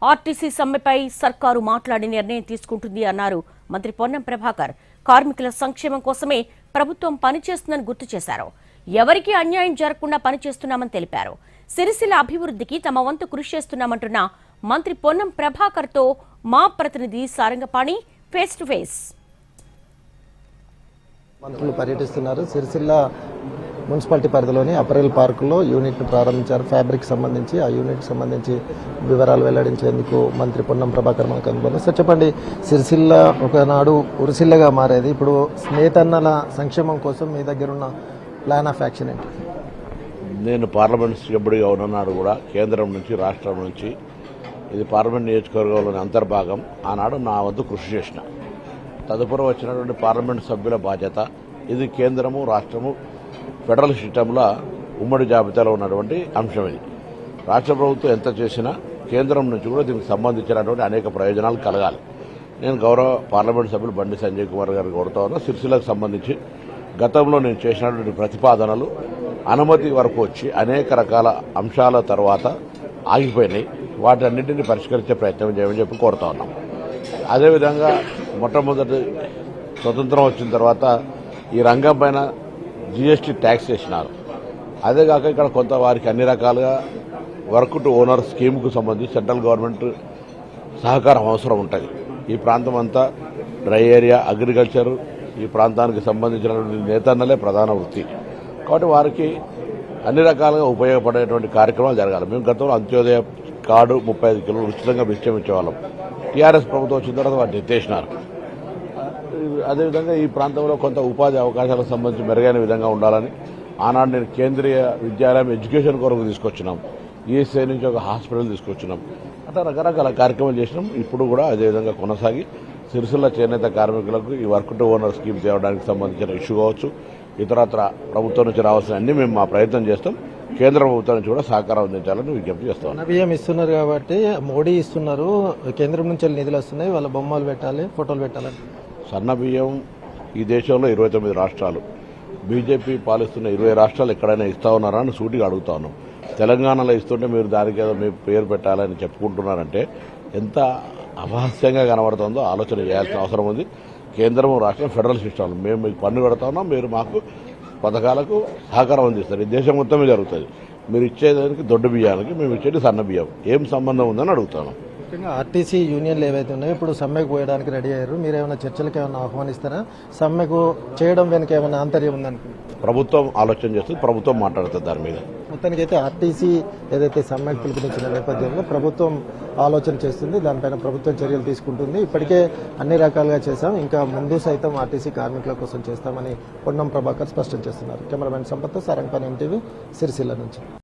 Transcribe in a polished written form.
RTC సమ్మెపై సర్కారు మాట్లాడి నిర్ణయం తీసుకుంటుంది అన్నారు మంత్రి పొన్నం ప్రభాకర్. కార్మికుల సంక్షేమం కోసమే ప్రభుత్వం పనిచేస్తుందని గుర్తు చేశారు. ఎవరికీ అన్యాయం జరగకుండా పనిచేస్తున్నామని తెలిపారు. సిరిసిల్ల అభివృద్ధికి తమ వంతు కృషి చేస్తున్నామంటున్న మంత్రి పొన్నం ప్రభాకర్ తో మా ప్రతినిధి సారంగపాణి ఫేస్ టు ఫేస్. మంత్రులు పర్యటిస్తున్నారు. సిరిసిల్ల మున్సిపాలిటీ పరిధిలోని అపరెల్ పార్కులో యూనిట్ను ప్రారంభించారు. ఫ్యాబ్రిక్ సంబంధించి ఆ యూనిట్ సంబంధించి వివరాలు వెల్లడించేందుకు మంత్రి పొన్నం ప్రభాకర్ మనకు అనుభవం. సార్ చెప్పండి, సిరిసిల్ల ఒకనాడు ఉరిసిల్లగా మారేది, ఇప్పుడు నేతన్నల సంక్షేమం కోసం మీ దగ్గర ఉన్న ప్లాన్ ఆఫ్ యాక్షన్ ఏంటి? నేను పార్లమెంట్ సభ్యుడిగా ఉన్ననాడు కూడా కేంద్రం నుంచి రాష్ట్రం నుంచి ఇది పార్లమెంట్ నియోజకవర్గంలోని అంతర్భాగం. ఆనాడు నా వద్ద కృషి చేసిన తదుపరి వచ్చినటువంటి పార్లమెంటు సభ్యుల బాధ్యత ఇది. కేంద్రము రాష్ట్రము ఫెడరల్ సిస్టంలో ఉమ్మడి జాబితాలో ఉన్నటువంటి అంశం ఇది. రాష్ట్ర ప్రభుత్వం ఎంత చేసినా కేంద్రం నుంచి కూడా దీనికి సంబంధించినటువంటి అనేక ప్రయోజనాలు కలగాలి. నేను గౌరవ పార్లమెంటు సభ్యులు బండి సంజయ్ కుమార్ గారికి కోరుతా ఉన్నా, సిరిసిల్లకు సంబంధించి గతంలో నేను చేసినటువంటి ప్రతిపాదనలు అనుమతి వరకు వచ్చి అనేక రకాల అంశాల తర్వాత ఆగిపోయినాయి. వాటన్నింటినీ పరిష్కరించే ప్రయత్నం చేయమని చెప్పి కోరుతా ఉన్నాం. అదేవిధంగా మొట్టమొదటి స్వతంత్రం వచ్చిన తర్వాత ఈ రంగం పైన జీఎస్టీ ట్యాక్స్ వేసినారు. అదేగాక ఇక్కడ కొంత వారికి అన్ని రకాలుగా వర్క్ టు ఓనర్ స్కీమ్కు సంబంధించి సెంట్రల్ గవర్నమెంట్ సహకారం అవసరం ఉంటుంది. ఈ ప్రాంతం అంతా డ్రై ఏరియా, అగ్రికల్చర్, ఈ ప్రాంతానికి సంబంధించినటువంటి నేతన్నలే ప్రధాన వృత్తి. కాబట్టి వారికి అన్ని రకాలుగా ఉపయోగపడేటువంటి కార్యక్రమాలు జరగాలి. మేము గతంలో అంత్యోదయ కార్డు 35 కిలోలు ఉచితంగా బిచ్చం ఇచ్చేవాళ్ళం. టీఆర్ఎస్ ప్రభుత్వం వచ్చిన తర్వాత వాటిని ఎత్తేసినారు. అదేవిధంగా ఈ ప్రాంతంలో కొంత ఉపాధి అవకాశాలకు సంబంధించి మెరుగైన విధంగా ఉండాలని ఆనాడు నేను కేంద్రీయ విద్యాలయం ఎడ్యుకేషన్ కొరకు తీసుకొచ్చినాం. ఈఎస్ఐ నుంచి ఒక హాస్పిటల్ తీసుకొచ్చినాం. అట్లా రకరకాల కార్యక్రమాలు చేసినాం. ఇప్పుడు కూడా అదేవిధంగా కొనసాగి సిరిసిల్ల చేనేత కార్మికులకు ఈ వర్క్ టు ఓనర్ స్కీమ్ తేవడానికి సంబంధించిన ఇష్యూ కావచ్చు, ఇతరత్ర ప్రభుత్వం నుంచి రావాల్సిన అన్ని మేము మా ప్రయత్నం చేస్తాం. కేంద్ర ప్రభుత్వం నుంచి కూడా సహకారం అందించాలని విజ్ఞప్తి చేస్తాం. బియ్యం ఇస్తున్నారు కాబట్టి మోడీ ఇస్తున్నారు, కేంద్రం నుంచి నిధులు వస్తున్నాయి, వాళ్ళ బొమ్మలు పెట్టాలి, ఫోటోలు పెట్టాలని. సన్న బియ్యం ఈ దేశంలో 29 రాష్ట్రాలు, బీజేపీ పాలిస్తున్న 20 రాష్ట్రాలు ఎక్కడైనా ఇస్తా ఉన్నారా అని సూటిగా అడుగుతా ఉన్నాం. తెలంగాణలో ఇస్తుంటే మీరు దానికి ఏదో మీ పేరు పెట్టాలని చెప్పుకుంటున్నారంటే ఎంత అపహాస్యంగా కనబడుతుందో ఆలోచన చేయాల్సిన అవసరం ఉంది. కేంద్రం రాష్ట్రం ఫెడరల్ సిస్టమ్, మేము మీకు పన్ను పెడతా ఉన్నాం, మీరు మాకు పథకాలకు సహకారం అందిస్తారు. ఈ దేశం మొత్తమే జరుగుతుంది. మీరు ఇచ్చేదానికి దొడ్డు బియ్యానికి, మేము ఇచ్చేది సన్న బియ్యం, ఏం సంబంధం ఉందని అడుగుతాను. ముఖ్యంగా ఆర్టీసీ యూనియన్లు ఏవైతే ఉన్నాయో ఇప్పుడు సమ్మెకు పోయడానికి రెడీ అయ్యారు. మీరు ఏమైనా చర్చలకు ఏమైనా ఆహ్వానిస్తారా? సమ్మెకు చేయడం వెనుక ఏమైనా ఆంతర్యం ఉందనుకుంటున్నారు? ప్రభుత్వం ఆలోచన చేస్తుంది, ప్రభుత్వం మాట్లాడుతుంది దాని మీద. మొత్తానికి అయితే ఆర్టీసీ ఏదైతే సమ్మెకు పిలుపునిచ్చిన నేపథ్యంలో ప్రభుత్వం ఆలోచన చేస్తుంది, దానిపైన ప్రభుత్వం చర్యలు తీసుకుంటుంది. ఇప్పటికే అన్ని రకాలుగా చేశాం, ఇంకా ముందు సైతం ఆర్టీసీ కార్మికుల కోసం చేస్తామని పొన్నం ప్రభాకర్ స్పష్టం చేస్తున్నారు. కెమెరామెన్ సంపత్, సారంగపాణి, ఎన్టీవీ, సిరిసిల్ల నుంచి.